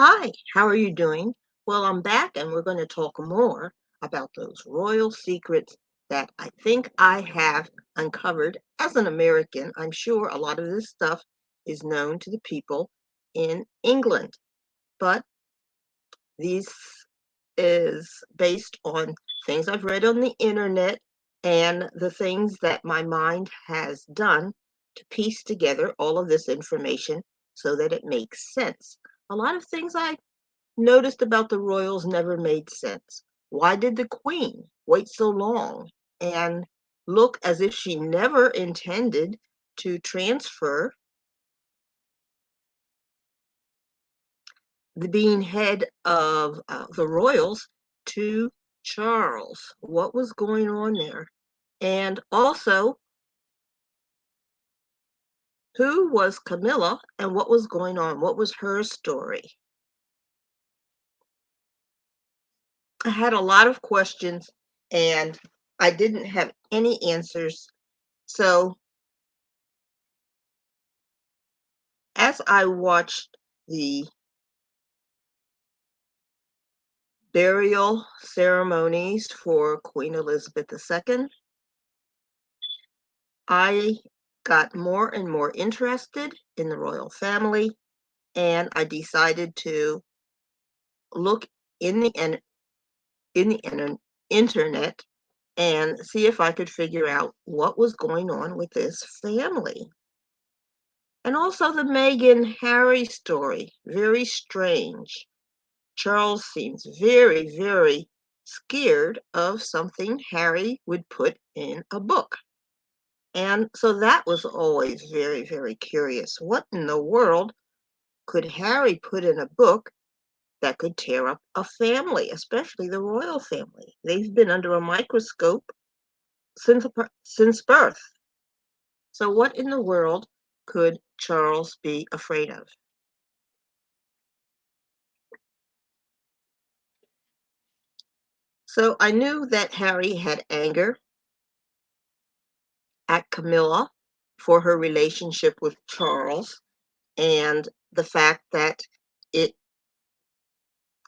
Hi, how are you doing? Well, I'm back and we're going to talk more about those royal secrets that I think I have uncovered as an American. I'm sure a lot of this stuff is known to the people in England, but these is based on things I've read on the internet and the things that my mind has done to piece together all of this information so that it makes sense. A lot of things I noticed about the royals never made sense. Why did the queen wait so long and look as if she never intended to transfer the being head of the royals to Charles? What was going on there? And also, who was Camilla and what was going on? What was her story? I had a lot of questions and I didn't have any answers. So as I watched the burial ceremonies for Queen Elizabeth II, I got more and more interested in the royal family, and I decided to look in the internet and see if I could figure out what was going on with this family. And also the Meghan Harry story, very strange. Charles seems very, very scared of something Harry would put in a book. And so that was always very, very curious. What in the world could Harry put in a book that could tear up a family, especially the royal family? They've been under a microscope since birth. So what in the world could Charles be afraid of? So I knew that Harry had anger at Camilla for her relationship with Charles and the fact that it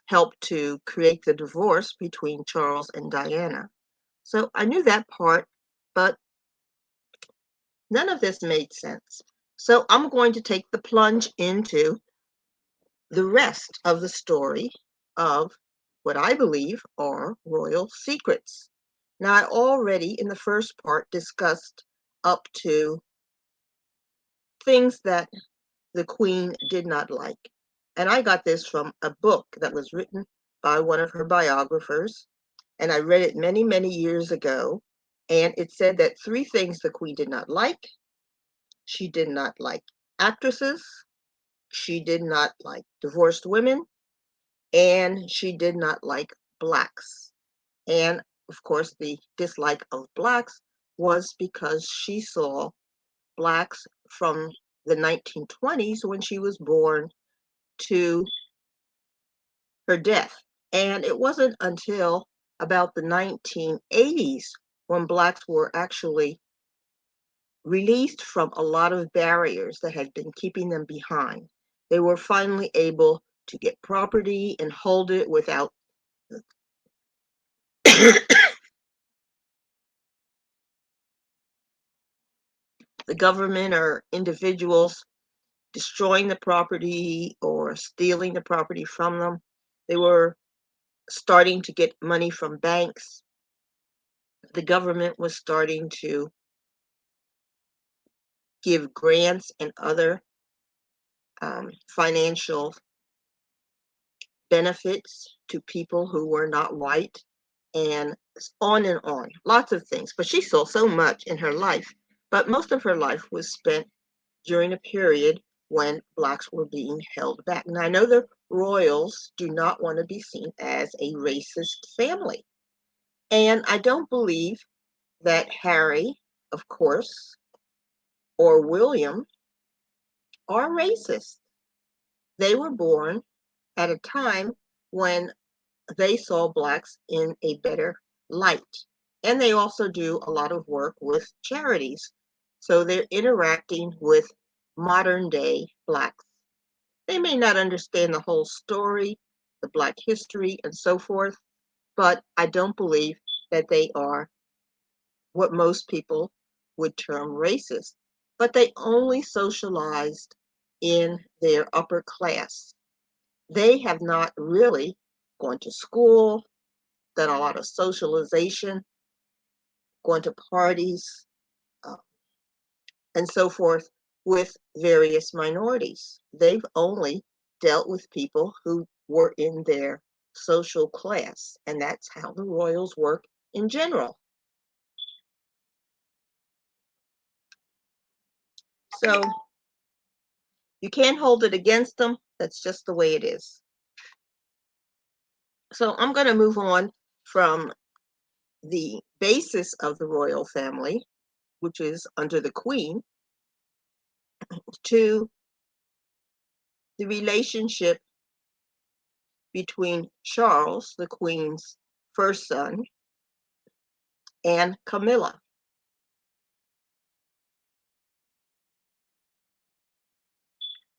helped to create the divorce between Charles and Diana. So I knew that part, but none of this made sense. So I'm going to take the plunge into the rest of the story of what I believe are royal secrets. Now, I already in the first part discussed up to things that the Queen did not like. And I got this from a book that was written by one of her biographers. And I read it many, many years ago. And it said that three things the Queen did not like. She did not like actresses. She did not like divorced women. And she did not like blacks. And of course, the dislike of blacks was because she saw blacks from the 1920s when she was born to her death. And it wasn't until about the 1980s when blacks were actually released from a lot of barriers that had been keeping them behind. They were finally able to get property and hold it without the government or individuals destroying the property or stealing the property from them. They were starting to get money from banks. The government was starting to give grants and other financial benefits to people who were not white, and on and on. Lots of things. But she saw so much in her life. But most of her life was spent during a period when blacks were being held back. Now, I know the royals do not want to be seen as a racist family. And I don't believe that Harry, of course, or William are racist. They were born at a time when they saw blacks in a better light. And they also do a lot of work with charities. So they're interacting with modern day blacks. They may not understand the whole story, the Black history, and so forth, but I don't believe that they are what most people would term racist. But they only socialized in their upper class. They have not really gone to school, done a lot of socialization, going to parties, uh, and so forth with various minorities. They've only dealt with people who were in their social class, and that's how the royals work in general. So you can't hold it against them. That's just the way it is. So I'm going to move on from the basis of the royal family, which is under the queen, to the relationship between Charles, the queen's first son, and Camilla.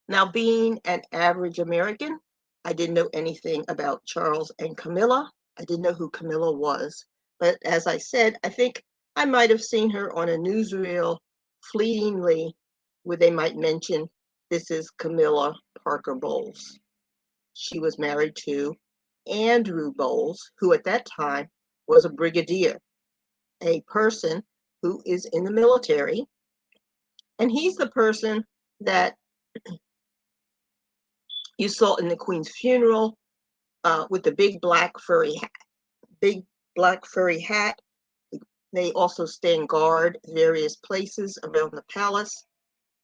Now, being an average American, I didn't know anything about Charles and Camilla. I didn't know who Camilla was. But as I said, I think I might have seen her on a newsreel fleetingly where they might mention this is Camilla Parker Bowles. She was married to Andrew Bowles, who at that time was a brigadier, a person who is in the military. And he's the person that you saw in the Queen's funeral with the big black furry hat. They also stand guard various places around the palace.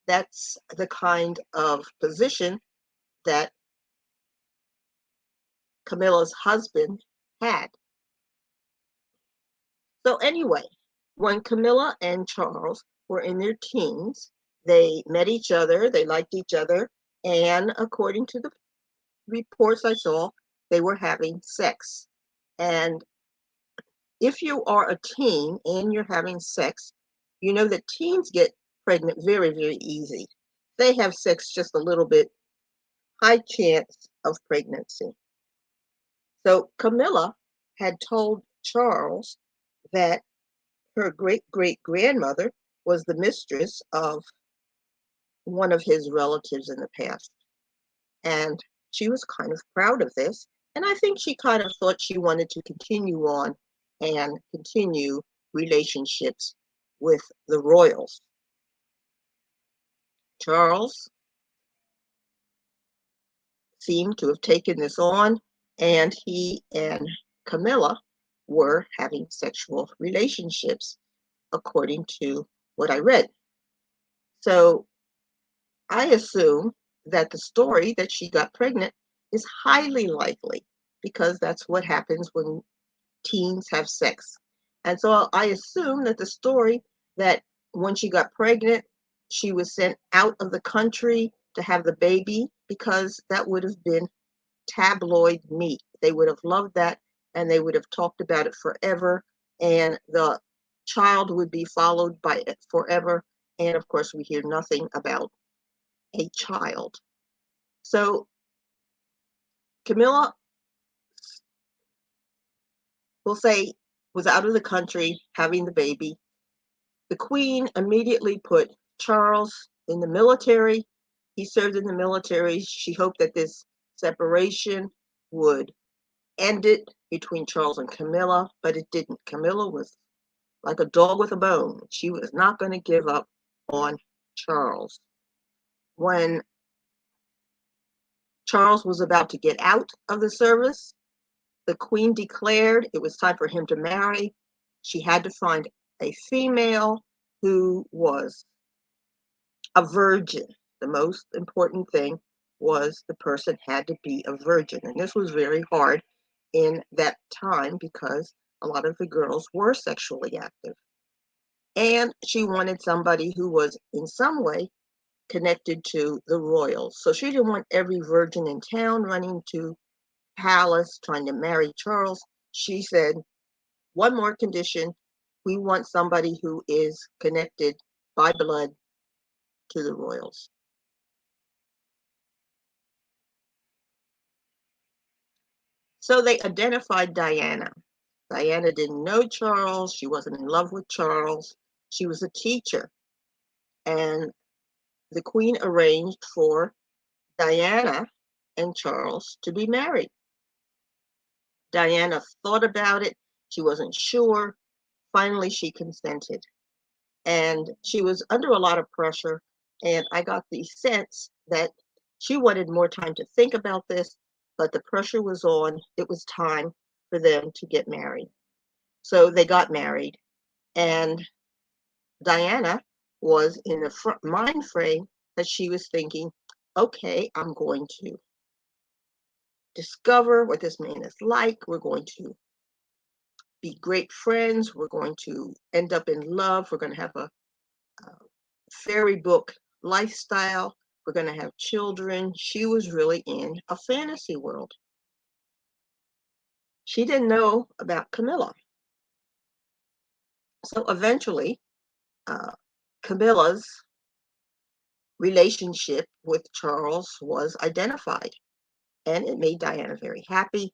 That's the kind of position that Camilla's husband had. So anyway, when Camilla and Charles were in their teens, they met each other, they liked each other, and according to the reports I saw, they were having sex. And if you are a teen and you're having sex, you know that teens get pregnant very, very easy. They have sex just a little bit, high chance of pregnancy. So Camilla had told Charles that her great great grandmother was the mistress of one of his relatives in the past. And she was kind of proud of this. And I think she kind of thought she wanted to continue on and continue relationships with the royals. Charles seemed to have taken this on, and he and Camilla were having sexual relationships, according to what I read. So I assume that the story that she got pregnant is highly likely because that's what happens when teens have sex. And so I assume that the story that when she got pregnant, she was sent out of the country to have the baby because that would have been tabloid meat. They would have loved that and they would have talked about it forever. And the child would be followed by it forever. And of course, we hear nothing about a child. So Camilla, we'll say, was out of the country having the baby. The Queen immediately put Charles in the military. He served in the military. She hoped that this separation would end it between Charles and Camilla, but it didn't. Camilla was like a dog with a bone. She was not going to give up on Charles. When Charles was about to get out of the service, the Queen declared it was time for him to marry. She had to find a female who was a virgin. The most important thing was the person had to be a virgin. And this was very hard in that time because a lot of the girls were sexually active. And she wanted somebody who was in some way connected to the royals. So she didn't want every virgin in town running to palace trying to marry Charles. She said, one more condition. We want somebody who is connected by blood to the royals. So they identified Diana. Diana didn't know Charles. She wasn't in love with Charles. She was a teacher. And the queen arranged for Diana and Charles to be married. Diana thought about it. She wasn't sure. Finally, she consented. And she was under a lot of pressure. And I got the sense that she wanted more time to think about this, but the pressure was on. It was time for them to get married. So they got married. And Diana was in the mind frame that she was thinking, okay, I'm going to discover what this man is like. We're going to be great friends. We're going to end up in love. We're going to have a fairy book lifestyle. We're going to have children. She was really in a fantasy world. She didn't know about Camilla. So eventually, Camilla's relationship with Charles was identified, and it made Diana very happy.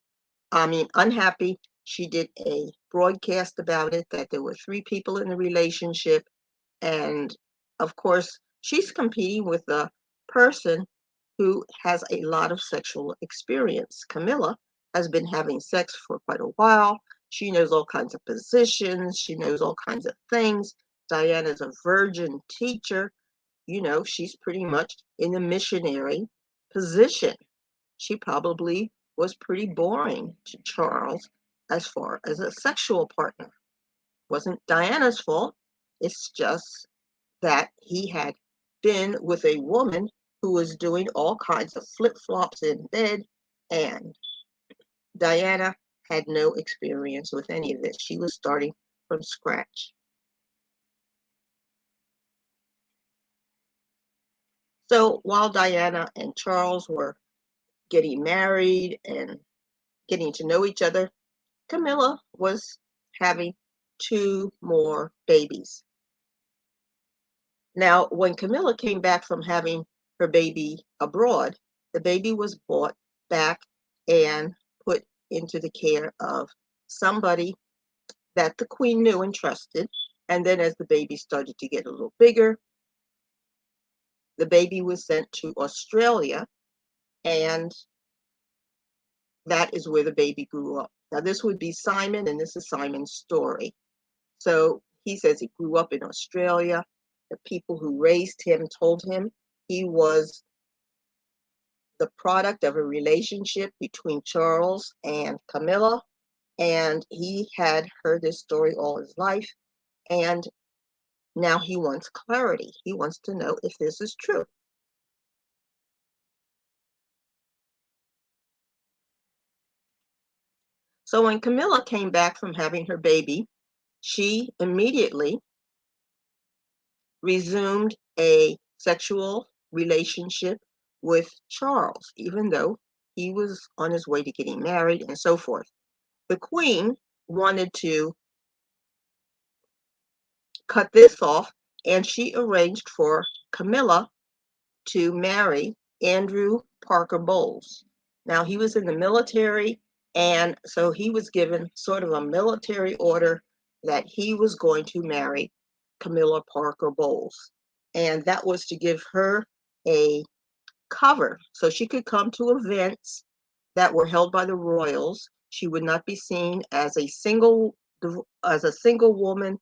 I mean, unhappy. She did a broadcast about it, that there were 3 people in the relationship. And of course, she's competing with a person who has a lot of sexual experience. Camilla has been having sex for quite a while. She knows all kinds of positions. She knows all kinds of things. Diana's a virgin teacher. She's pretty much in the missionary position. She probably was pretty boring to Charles as far as a sexual partner. Wasn't Diana's fault. It's just that he had been with a woman who was doing all kinds of flip-flops in bed, and Diana had no experience with any of this. She was starting from scratch. So while Diana and Charles were getting married and getting to know each other, Camilla was having 2 more babies. Now, when Camilla came back from having her baby abroad, the baby was brought back and put into the care of somebody that the queen knew and trusted. And then as the baby started to get a little bigger, the baby was sent to Australia, and that is where the baby grew up. Now, this would be Simon, and this is Simon's story. So he says he grew up in Australia. The people who raised him told him he was the product of a relationship between Charles and Camilla, and he had heard this story all his life, and now he wants clarity. He wants to know if this is true. So when Camilla came back from having her baby, she immediately resumed a sexual relationship with Charles, even though he was on his way to getting married and so forth. The queen wanted to cut this off, and she arranged for Camilla to marry Andrew Parker Bowles. Now, he was in the military, and so he was given sort of a military order that he was going to marry Camilla Parker Bowles. And that was to give her a cover so she could come to events that were held by the royals. She would not be seen as a single woman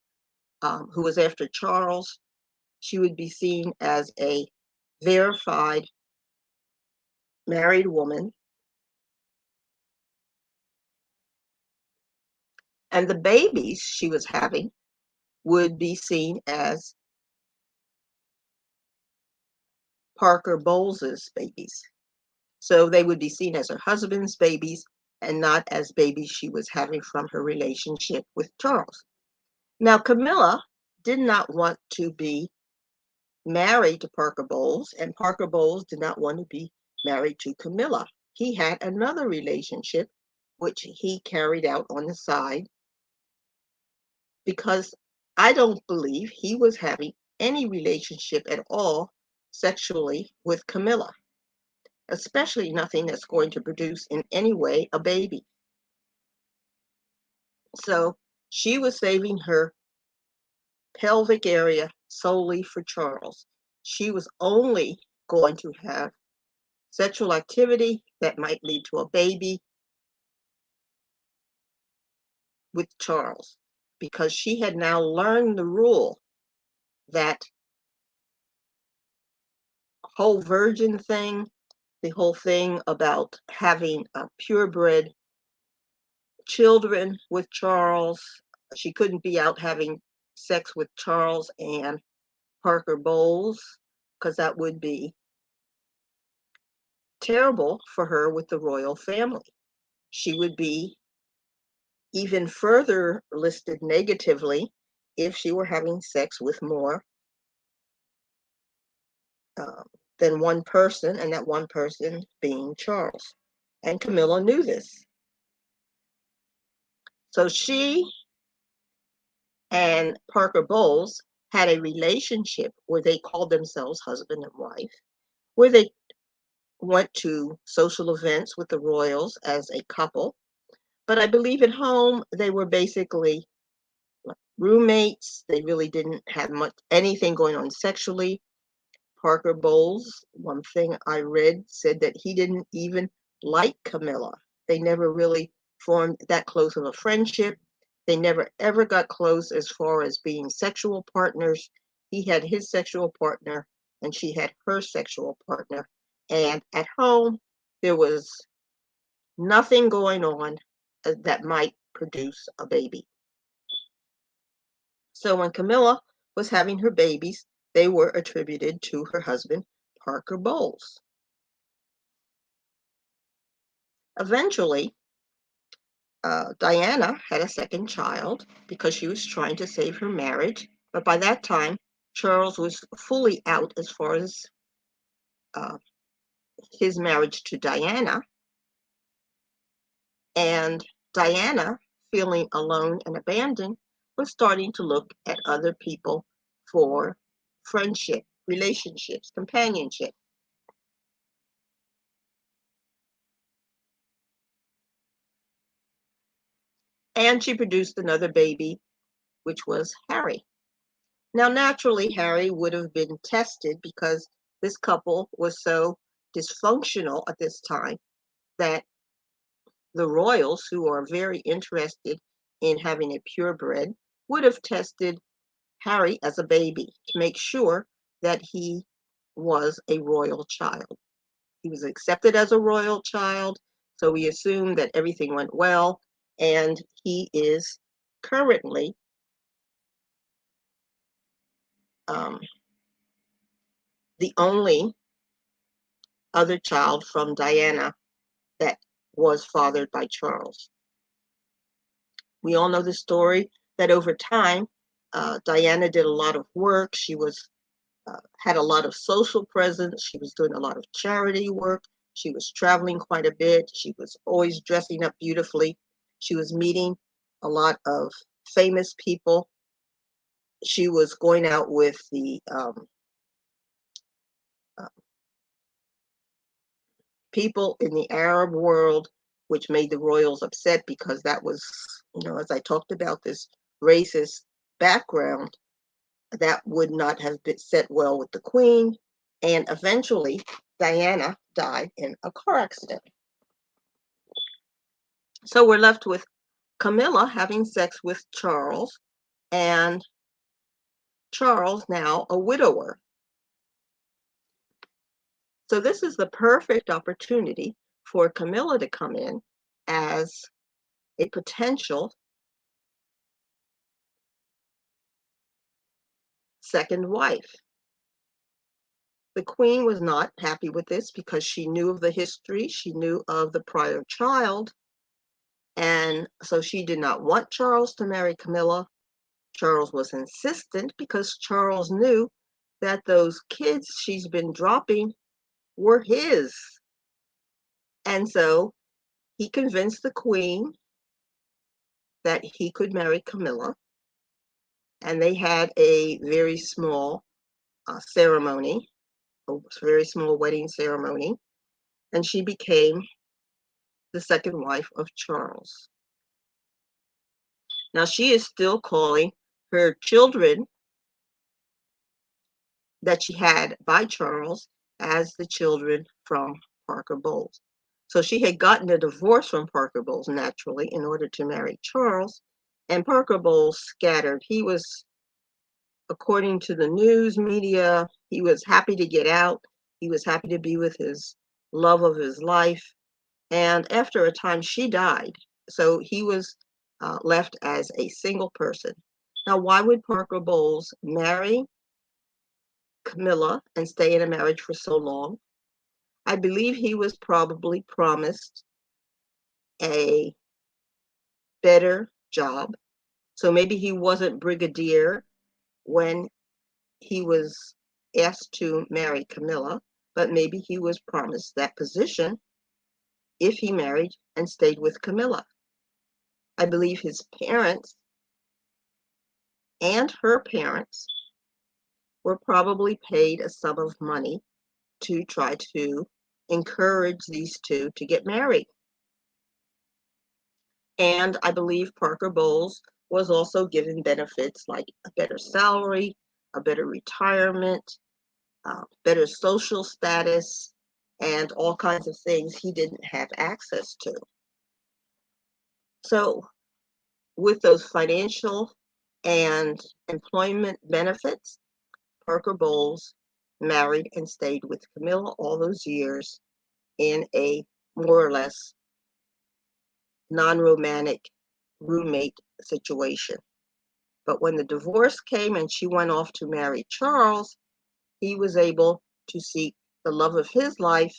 who was after Charles. She would be seen as a verified married woman. And the babies she was having would be seen as Parker Bowles's babies. So they would be seen as her husband's babies and not as babies she was having from her relationship with Charles. Now, Camilla did not want to be married to Parker Bowles, and Parker Bowles did not want to be married to Camilla. He had another relationship which he carried out on the side, because I don't believe he was having any relationship at all sexually with Camilla, especially nothing that's going to produce in any way a baby. So she was saving her pelvic area solely for Charles. She was only going to have sexual activity that might lead to a baby with Charles, because she had now learned the rule that whole virgin thing, the whole thing about having purebred children with Charles. She couldn't be out having sex with Charles and Parker Bowles, because that would be terrible for her with the royal family. She would be even further listed negatively if she were having sex with more um, than one person, and that one person being Charles. And Camilla knew this. So she and Parker Bowles had a relationship where they called themselves husband and wife, where they went to social events with the royals as a couple. But I believe at home they were basically roommates. They really didn't have much anything going on sexually. Parker Bowles, one thing I read, said that he didn't even like Camilla. They never really formed that close of a friendship. They never ever got close as far as being sexual partners. He had his sexual partner and she had her sexual partner. And at home, there was nothing going on that might produce a baby. So when Camilla was having her babies, they were attributed to her husband, Parker Bowles. Eventually, Diana had a second child because she was trying to save her marriage. But by that time, Charles was fully out as far as uh, his marriage to Diana. And Diana, feeling alone and abandoned, was starting to look at other people for friendship, relationships, companionship. And she produced another baby, which was Harry. Now, naturally, Harry would have been tested because this couple was so dysfunctional at this time that the royals, who are very interested in having a purebred, would have tested Harry as a baby to make sure that he was a royal child. He was accepted as a royal child, so we assume that everything went well, and he is currently um, the only other child from Diana that was fathered by Charles. We all know the story that over time, Diana did a lot of work. She was had a lot of social presence. She was doing a lot of charity work. She was traveling quite a bit. She was always dressing up beautifully. She was meeting a lot of famous people. She was going out with the uh, people in the Arab world, which made the royals upset because that was, as I talked about this racist background, that would not have been set well with the queen. And eventually, Diana died in a car accident. So we're left with Camilla having sex with Charles, and Charles now a widower. So this is the perfect opportunity for Camilla to come in as a potential second wife. The queen was not happy with this because she knew of the history, she knew of the prior child, and so she did not want Charles to marry Camilla. Charles was insistent because Charles knew that those kids she's been dropping were his. And so he convinced the queen that he could marry Camilla, and they had a very small ceremony, a very small wedding ceremony, and she became the second wife of Charles. Now, she is still calling her children that she had by Charles as the children from Parker Bowles. So she had gotten a divorce from Parker Bowles naturally in order to marry Charles, and Parker Bowles scattered. He was, according to the news media, he was happy to get out. He was happy to be with his love of his life. And after a time, she died. So he was left as a single person. Now, why would Parker Bowles marry Camilla and stay in a marriage for so long? I believe he was probably promised a better job. So maybe he wasn't brigadier when he was asked to marry Camilla, but maybe he was promised that position if he married and stayed with Camilla. I believe his parents and her parents were probably paid a sum of money to try to encourage these two to get married. And I believe Parker Bowles was also given benefits like a better salary, a better retirement, better social status, and all kinds of things he didn't have access to. So, with those financial and employment benefits, Parker Bowles married and stayed with Camilla all those years in a more or less non-romantic roommate situation. But when the divorce came and she went off to marry Charles, he was able to seek the love of his life,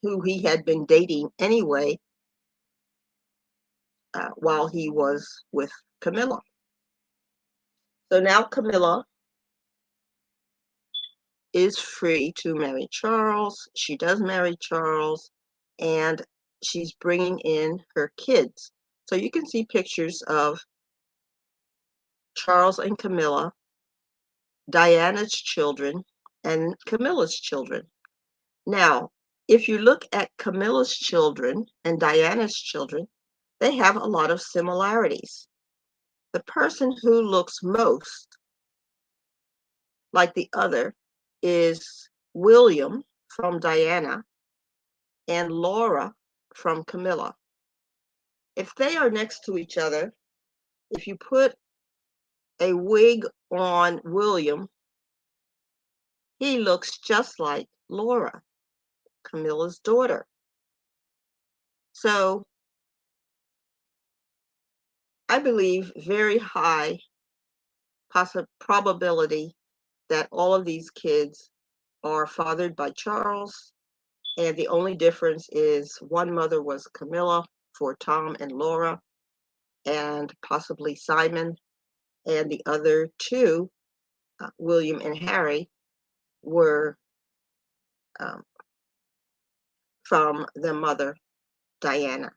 who he had been dating anyway, while he was with Camilla. So now Camilla is free to marry Charles. She does marry Charles, and she's bringing in her kids. So you can see pictures of Charles and Camilla, Diana's children, and Camilla's children. Now, if you look at Camilla's children and Diana's children, they have a lot of similarities. The person who looks most like the other is William from Diana and Laura from Camilla. If they are next to each other, if you put a wig on William, he looks just like Laura, Camilla's daughter. So I believe very high probability that all of these kids are fathered by Charles, and the only difference is one mother was Camilla for Tom and Laura, and possibly Simon, and the other two, William and Harry, were um, from the mother, Diana.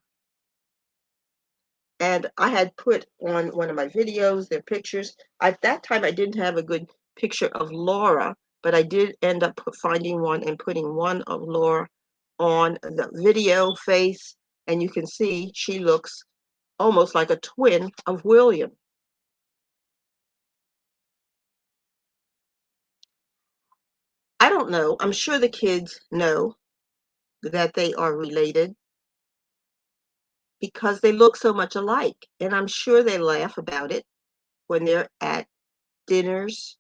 And I had put on one of my videos their pictures. At that time, I didn't have a good picture of Laura, but I did end up finding one and putting one of Laura on the video face, and you can see she looks almost like a twin of William. I don't know. I'm sure the kids know that they are related because they look so much alike. And I'm sure they laugh about it when they're at dinners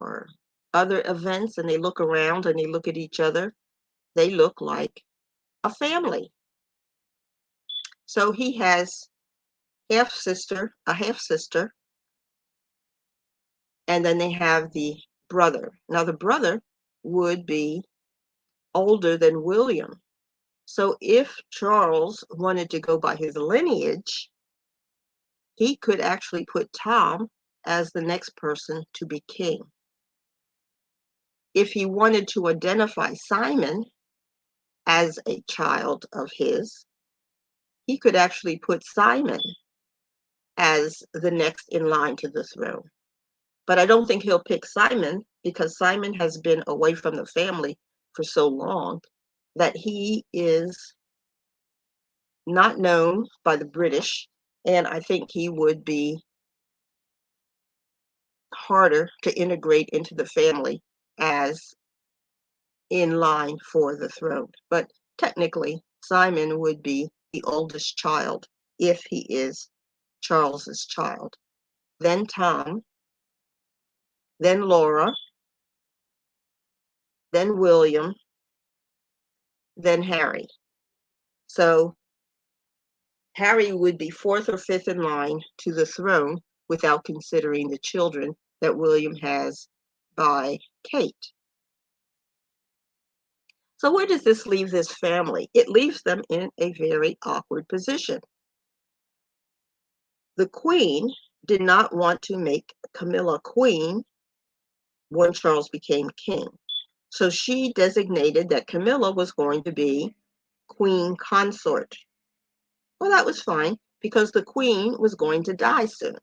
or other events and they look around and they look at each other. They look like a family. So he has a half sister, and then they have the brother. Now, the brother would be older than William. So if Charles wanted to go by his lineage, he could actually put Tom as the next person to be king. If he wanted to identify Simon as a child of his, he could actually put Simon as the next in line to the throne. But I don't think he'll pick Simon because Simon has been away from the family for so long that he is not known by the British. and I think he would be harder to integrate into the family as in line for the throne. But technically, Simon would be the oldest child if he is Charles's child. Then Tom, then Laura, then William, then Harry. So Harry would be fourth or fifth in line to the throne without considering the children that William has by Kate. So where does this leave this family? It leaves them in a very awkward position. The Queen did not want to make Camilla queen when Charles became king. So she designated that Camilla was going to be queen consort. Well, that was fine because the queen was going to die soon.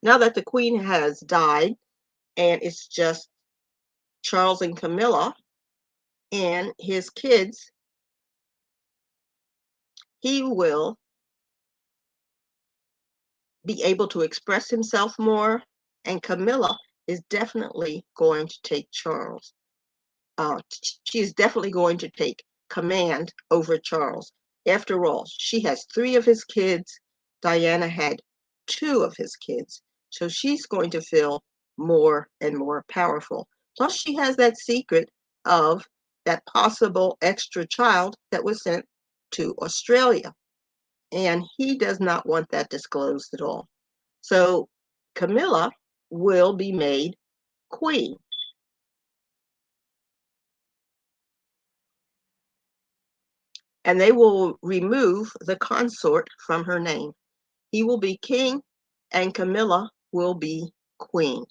Now that the queen has died and it's just Charles and Camilla and his kids, he will be able to express himself more, and Camilla is definitely going to take Charles. She is definitely going to take command over Charles. After all, she has three of his kids. Diana had two of his kids. So she's going to feel more and more powerful. Plus, she has that secret of that possible extra child that was sent to Australia. And he does not want that disclosed at all. So Camilla will be made queen. And they will remove the consort from her name. He will be king, and Camilla will be queen.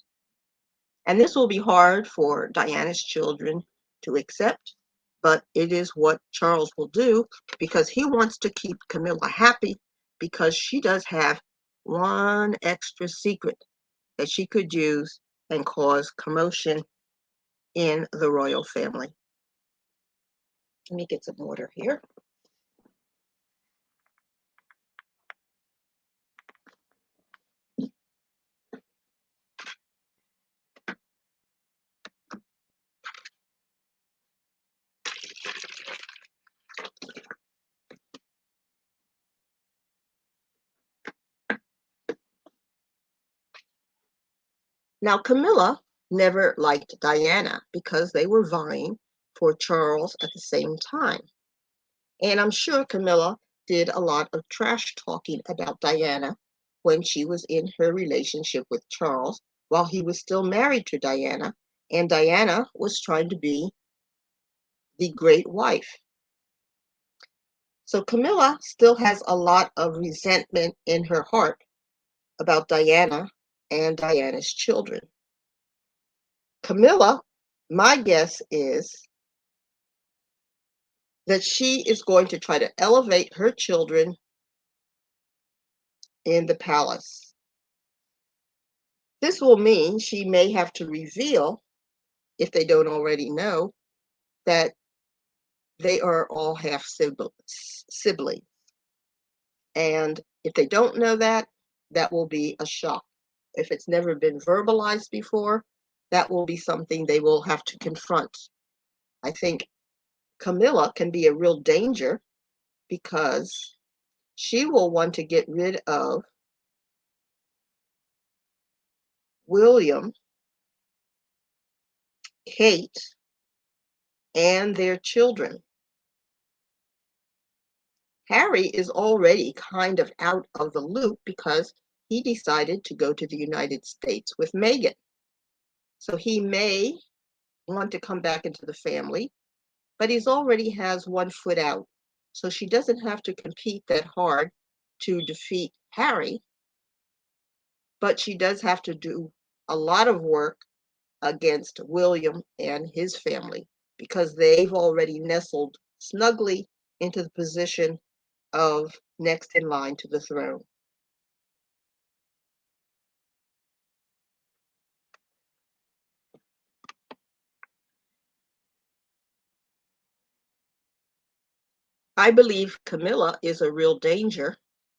And this will be hard for Diana's children to accept, but it is what Charles will do because he wants to keep Camilla happy because she does have one extra secret that she could use and cause commotion in the royal family. Let me get some water here. Now, Camilla never liked Diana because they were vying for Charles at the same time. And I'm sure Camilla did a lot of trash talking about Diana when she was in her relationship with Charles while he was still married to Diana. And Diana was trying to be the great wife. So Camilla still has a lot of resentment in her heart about Diana and Diana's children. Camilla, my guess is that she is going to try to elevate her children in the palace. This will mean she may have to reveal, if they don't already know, that they are all half siblings. And if they don't know that, that will be a shock. If it's never been verbalized before, that will be something they will have to confront. I think Camilla can be a real danger because she will want to get rid of William, Kate, and their children. Harry is already kind of out of the loop because he decided to go to the United States with Meghan. So he may want to come back into the family, but he's already has one foot out. So she doesn't have to compete that hard to defeat Harry, but she does have to do a lot of work against William and his family because they've already nestled snugly into the position of next in line to the throne. I believe Camilla is a real danger,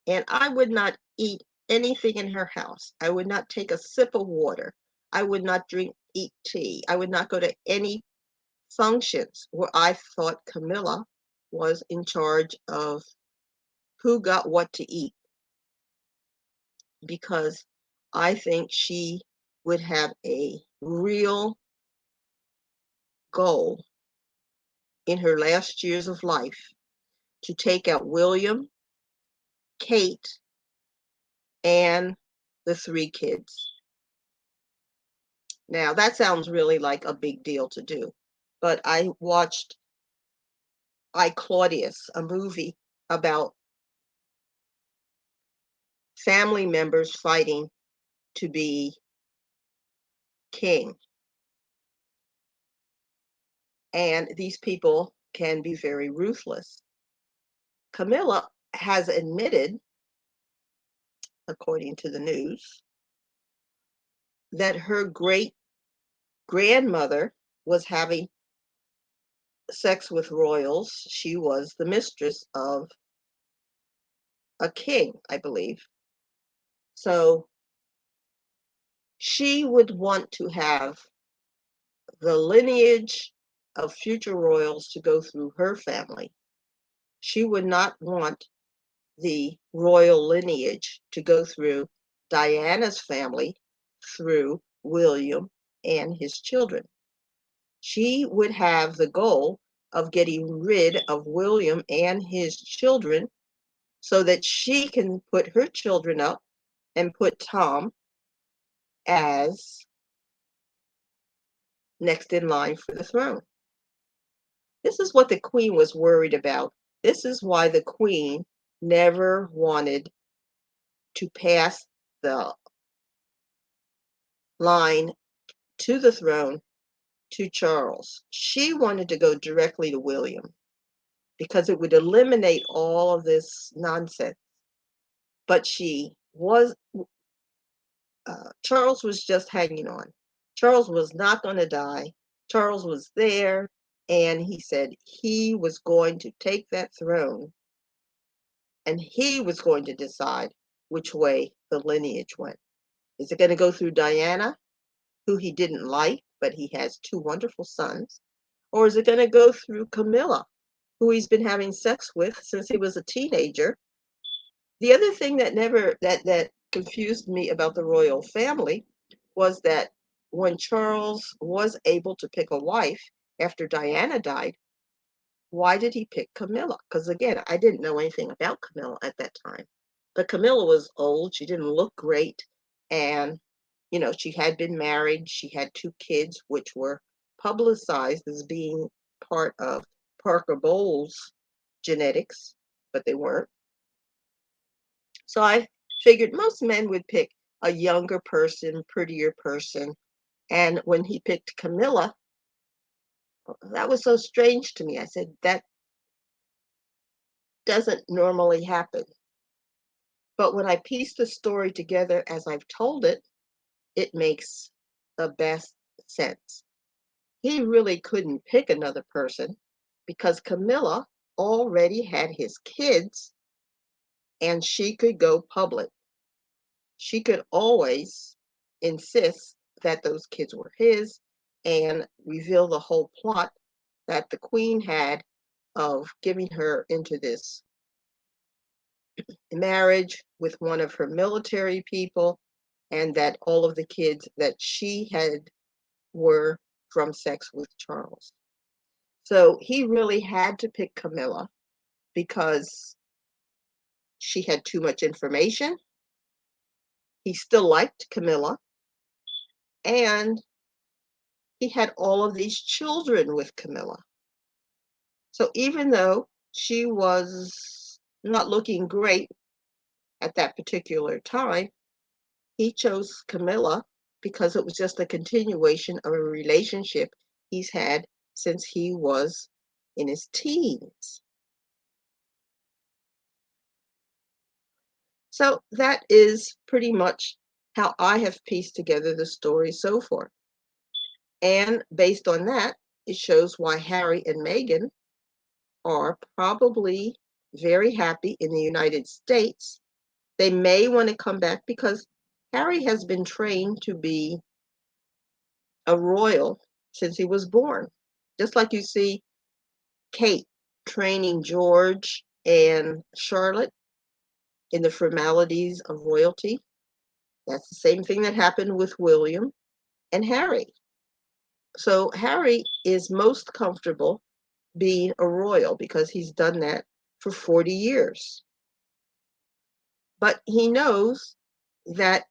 and I would not eat anything in her house. I would not take a sip of water. I would not eat tea. I would not go to any functions where I thought Camilla was in charge of who got what to eat, because I think she would have a real goal in her last years of life to take out William, Kate, and the three kids. Now, that sounds really like a big deal to do, but I watched I, Claudius, a movie about family members fighting to be king. And these people can be very ruthless. Camilla has admitted, according to the news, that her great grandmother was having sex with royals. She was the mistress of a king, I believe. So she would want to have the lineage of future royals to go through her family. She would not want the royal lineage to go through Diana's family through William and his children. She would have the goal of getting rid of William and his children so that she can put her children up and put Tom as next in line for the throne. This is what the queen was worried about. This is why the queen never wanted to pass the line to the throne to Charles. She wanted to go directly to William because it would eliminate all of this nonsense. But Charles was just hanging on. Charles was not going to die. Charles was there, and he said he was going to take that throne and he was going to decide which way the lineage went. Is it going to go through Diana, who he didn't like, but he has two wonderful sons? Or is it going to go through Camilla, who he's been having sex with since he was a teenager? The other thing that confused me about the royal family was that when Charles was able to pick a wife after Diana died, why did he pick Camilla? Because again, I didn't know anything about Camilla at that time. But Camilla was old, she didn't look great, and she had been married, she had two kids, which were publicized as being part of Parker Bowles' genetics, but they weren't. So I figured most men would pick a younger person, prettier person. And when he picked Camilla, that was so strange to me. I said, that doesn't normally happen. But when I piece the story together as I've told it, it makes the best sense. He really couldn't pick another person because Camilla already had his kids and she could go public. She could always insist that those kids were his and reveal the whole plot that the queen had of giving her into this marriage with one of her military people, and that all of the kids that she had were from sex with Charles. So he really had to pick Camilla because she had too much information. He still liked Camilla, and he had all of these children with Camilla. So even though she was not looking great at that particular time, he chose Camilla because it was just a continuation of a relationship he's had since he was in his teens. So that is pretty much how I have pieced together the story so far. And based on that, it shows why Harry and Meghan are probably very happy in the United States. They may want to come back because Harry has been trained to be a royal since he was born. Just like you see Kate training George and Charlotte in the formalities of royalty. That's the same thing that happened with William and Harry. So Harry is most comfortable being a royal because he's done that for 40 years. But he knows that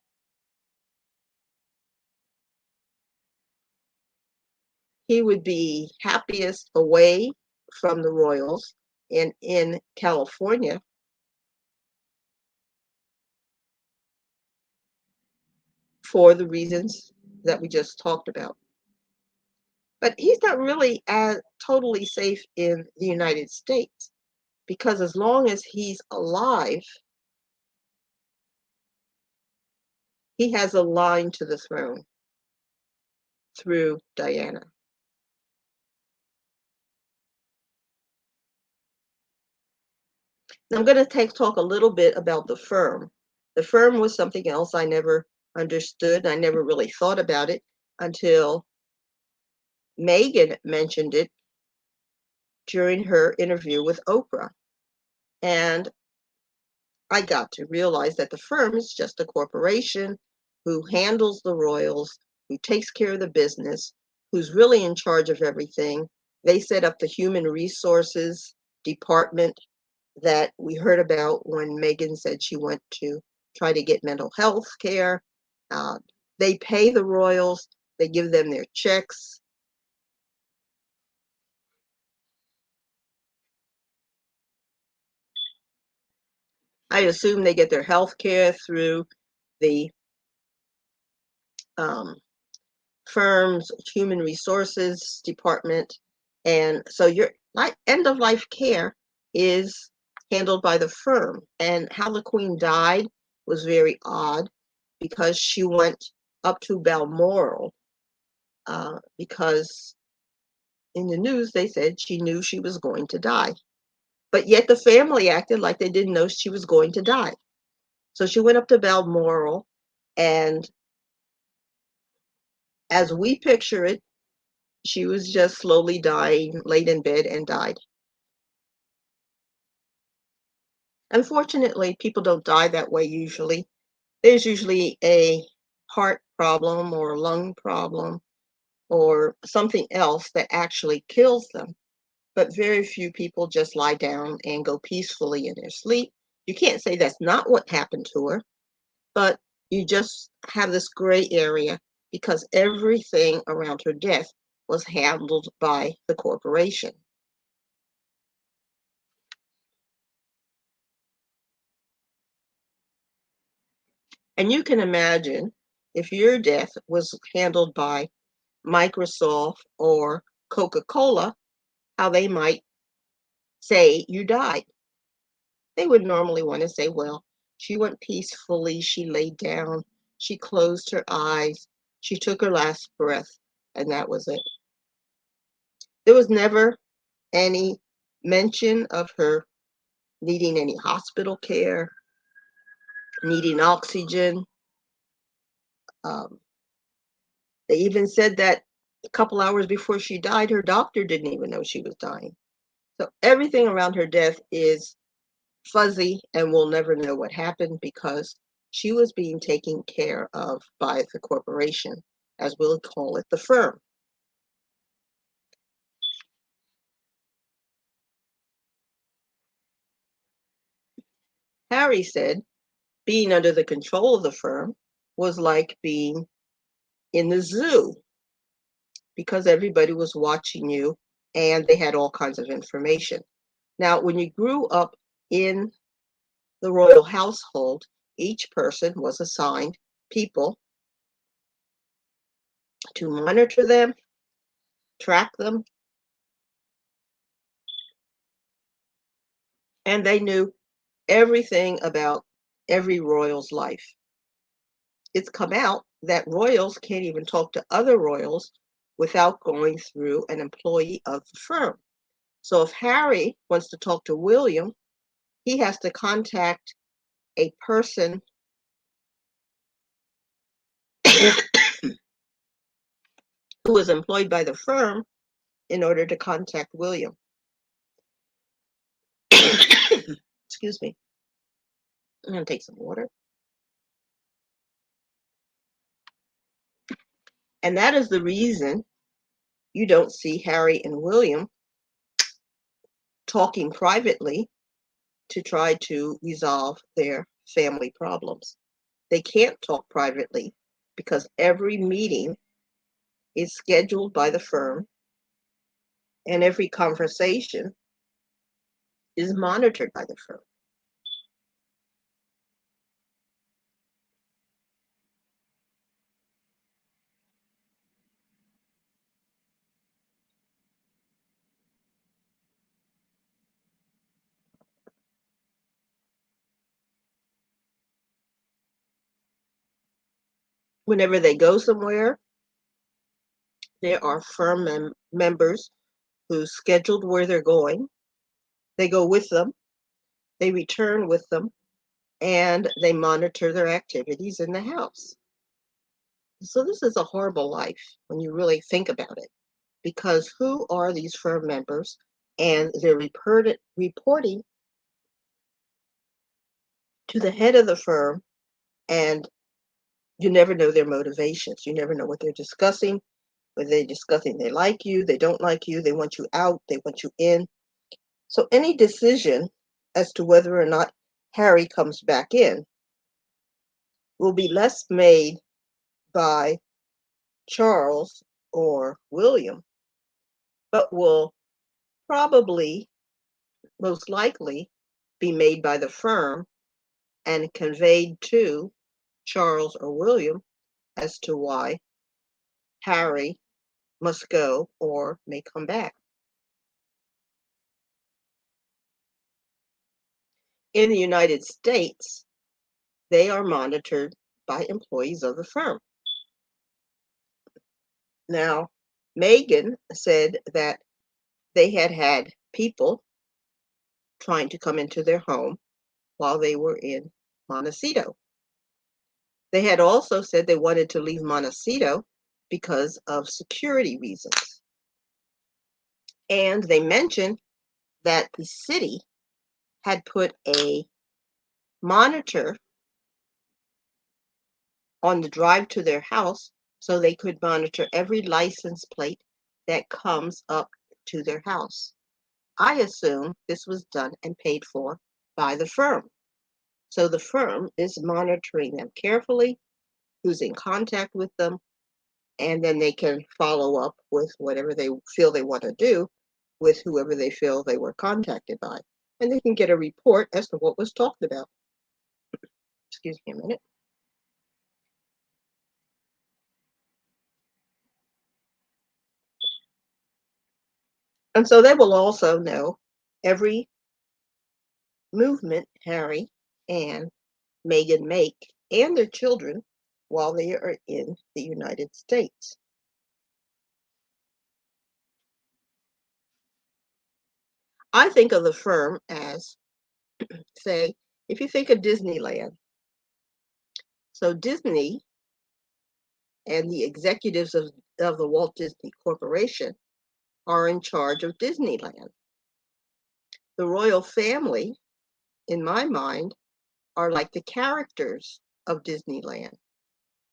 he would be happiest away from the royals and in California for the reasons that we just talked about. But he's not really as totally safe in the United States because as long as he's alive, he has a line to the throne through Diana. Now I'm going to talk a little bit about the firm. The firm was something else I never understood. I never really thought about it until Meghan mentioned it during her interview with Oprah. And I got to realize that the firm is just a corporation who handles the royals, who takes care of the business, who's really in charge of everything. They set up the human resources department that we heard about when Meghan said she went to try to get mental health care. Uh, they pay the royals, they give them their checks. I assume they get their health care through the um, firm's human resources department. And so your end of life care is handled by the firm. And how the Queen died was very odd because she went up to Balmoral because in the news they said she knew she was going to die. But yet the family acted like they didn't know she was going to die. So she went up to Balmoral, and as we picture it, she was just slowly dying, laid in bed and died. Unfortunately, people don't die that way usually. There's usually a heart problem or a lung problem or something else that actually kills them. But very few people just lie down and go peacefully in their sleep. You can't say that's not what happened to her, but you just have this gray area because everything around her death was handled by the corporation. And you can imagine if your death was handled by Microsoft or Coca-Cola, how they might say you died. They would normally want to say, well, she went peacefully, she laid down, she closed her eyes, she took her last breath, and that was it. There was never any mention of her needing any hospital care, needing oxygen. Um, they even said that a couple hours before she died, her doctor didn't even know she was dying. So everything around her death is fuzzy and we'll never know what happened because she was being taken care of by the corporation, as we'll call it, the firm. Harry said being under the control of the firm was like being in the zoo because everybody was watching you and they had all kinds of information. Now, when you grew up in the royal household, each person was assigned people to monitor them, track them, and they knew everything about every royal's life. It's come out that royals can't even talk to other royals without going through an employee of the firm. So if Harry wants to talk to William, he has to contact a person who is employed by the firm in order to contact William. Excuse me. I'm going to take some water. And that is the reason you don't see Harry and William talking privately to try to resolve their family problems. They can't talk privately because every meeting is scheduled by the firm and every conversation is monitored by the firm. Whenever they go somewhere, there are firm members who scheduled where they're going. They go with them, they return with them, and they monitor their activities in the house. So this is a horrible life when you really think about it, because who are these firm members? And they're reporting to the head of the firm, and you never know their motivations. You never know what they're discussing. Whether they're discussing they like you, they don't like you, they want you out, they want you in. So any decision as to whether or not Harry comes back in will be less made by Charles or William, but will probably, most likely, be made by the firm and conveyed to Charles or William as to why Harry must go or may come back. In the United States, they are monitored by employees of the firm. Now, Megan said that they had people trying to come into their home while they were in Montecito. They had also said they wanted to leave Montecito because of security reasons. And they mentioned that the city had put a monitor on the drive to their house so they could monitor every license plate that comes up to their house. I assume this was done and paid for by the firm. So the firm is monitoring them carefully, who's in contact with them, and then they can follow up with whatever they feel they want to do with whoever they feel they were contacted by. And they can get a report as to what was talked about. Excuse me a minute. And so they will also know every movement Harry and Meghan make and their children while they are in the United States. I think of the firm as, say, if you think of Disneyland. So Disney and the executives of the Walt Disney Corporation are in charge of Disneyland. The royal family, in my mind, are like the characters of Disneyland.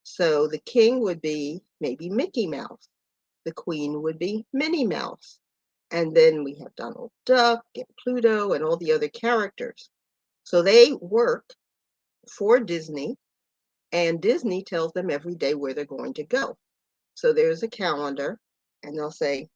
So the king would be maybe Mickey Mouse. The queen would be Minnie Mouse. And then we have Donald Duck and Pluto and all the other characters. So they work for Disney, and Disney tells them every day where they're going to go. So there's a calendar, and they'll say,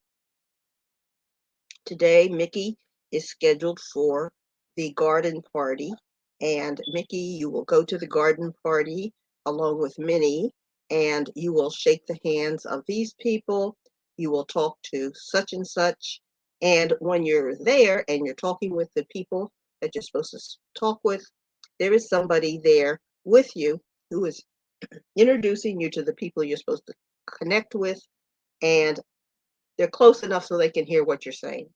today Mickey is scheduled for the garden party, and Mickey, you will go to the garden party along with Minnie, and you will shake the hands of these people. You will talk to such and such. And when you're there and you're talking with the people that you're supposed to talk with, there is somebody there with you who is introducing you to the people you're supposed to connect with, and they're close enough so they can hear what you're saying.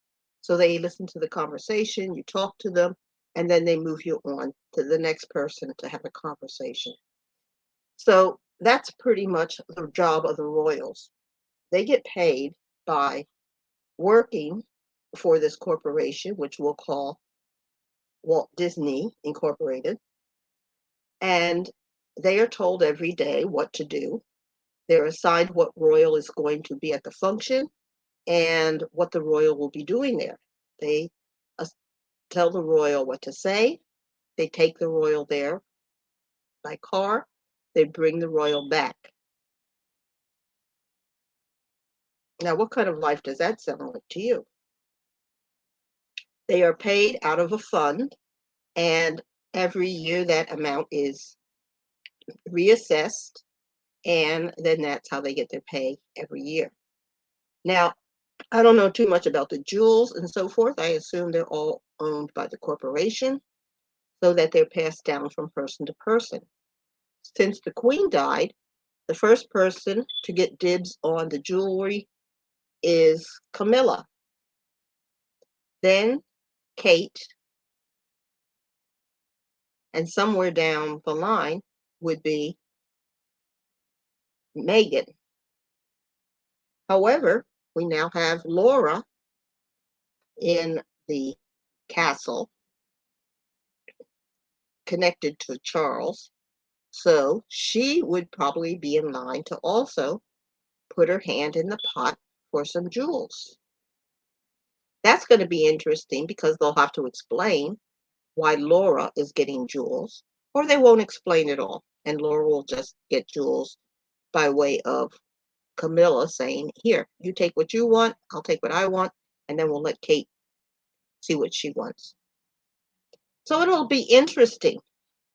So they listen to the conversation, you talk to them, and then they move you on to the next person to have a conversation. So that's pretty much the job of the royals. They get paid by working for this corporation, which we'll call Walt Disney Incorporated, and they are told every day what to do. They're assigned what royal is going to be at the function and what the royal will be doing there. They uh, tell the royal what to say. They take the royal there by car. They bring the royal back. Now, what kind of life does that sound like to you? They are paid out of a fund, and every year that amount is reassessed, and then that's how they get their pay every year. Now, I don't know too much about the jewels and so forth. I assume they're all owned by the corporation so that they're passed down from person to person. Since the queen died, the first person to get dibs on the jewelry is Camilla, then Kate, and somewhere down the line would be Meghan. However, we now have Laura in the castle connected to Charles, so she would probably be in line to also put her hand in the pot for some jewels. That's going to be interesting because they'll have to explain why Laura is getting jewels, or they won't explain it all, and Laura will just get jewels by way of Camilla saying, here, you take what you want, I'll take what I want, and then we'll let Kate see what she wants. So it'll be interesting,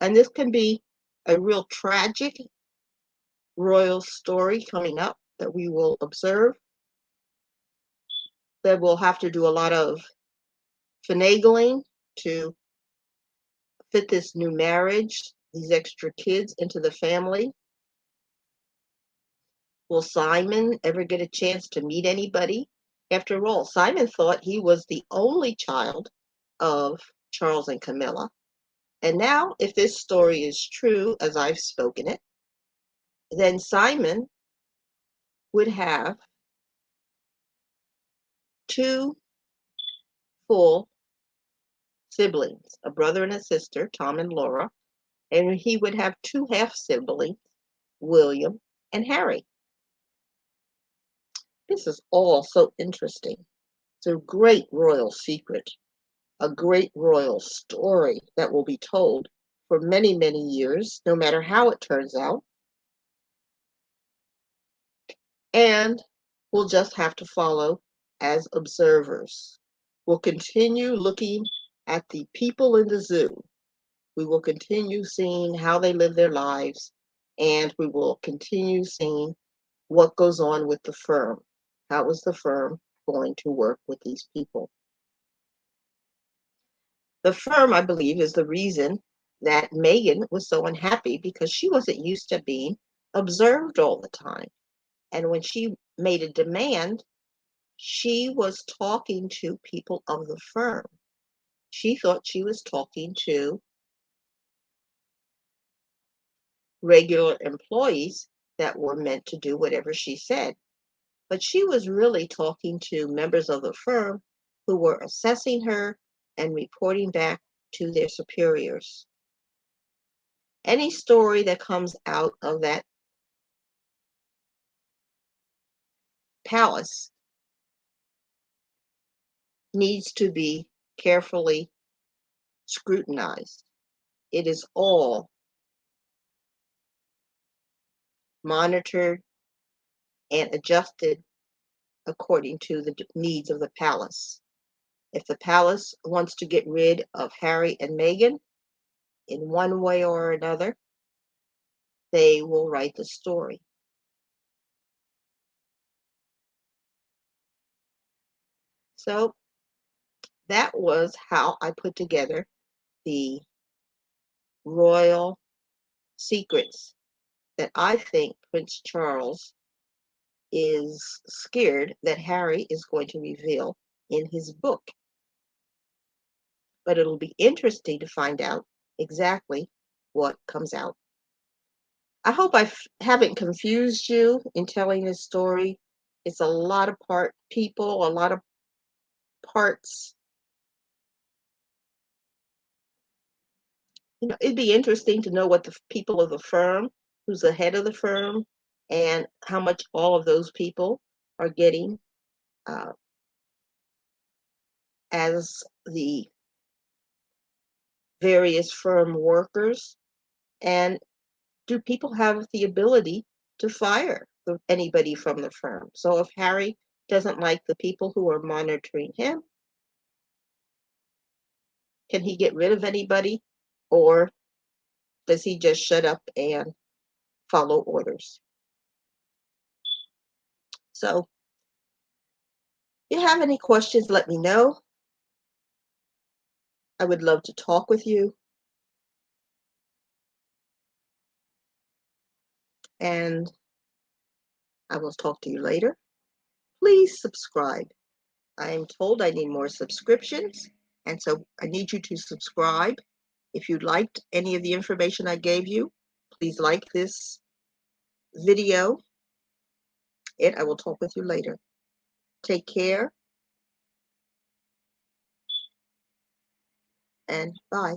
and this can be a real tragic royal story coming up that we will observe, that we'll have to do a lot of finagling to fit this new marriage, these extra kids into the family. Will Simon ever get a chance to meet anybody? After all, Simon thought he was the only child of Charles and Camilla. And now, if this story is true, as I've spoken it, then Simon would have two full siblings, a brother and a sister, Tom and Laura, and he would have two half siblings, William and Harry. This is all so interesting. It's a great royal secret, a great royal story that will be told for many, many years, no matter how it turns out. And we'll just have to follow as observers. We'll continue looking at the people in the zoo. We will continue seeing how they live their lives, and we will continue seeing what goes on with the firm. How is the firm going to work with these people? The firm, I believe, is the reason that Meghan was so unhappy because she wasn't used to being observed all the time. And when she made a demand, she was talking to people of the firm. She thought she was talking to regular employees that were meant to do whatever she said. But she was really talking to members of the firm who were assessing her and reporting back to their superiors. Any story that comes out of that palace needs to be carefully scrutinized. It is all monitored and adjusted according to the needs of the palace. If the palace wants to get rid of Harry and Meghan in one way or another, they will write the story. So that was how I put together the royal secrets that I think Prince Charles is scared that Harry is going to reveal in his book. but it'll be interesting to find out exactly what comes out. I hope I haven't confused you in telling this story. It's a lot of people, a lot of parts. It'd be interesting to know what the people of the firm, who's the head of the firm, and how much all of those people are getting uh, as the various firm workers. And do people have the ability to fire anybody from the firm? So if Harry doesn't like the people who are monitoring him, can he get rid of anybody? Or does he just shut up and follow orders? So if you have any questions, let me know. I would love to talk with you. And I will talk to you later. Please subscribe. I am told I need more subscriptions, and so I need you to subscribe. If you liked any of the information I gave you, please like this video, and I will talk with you later. Take care, and bye.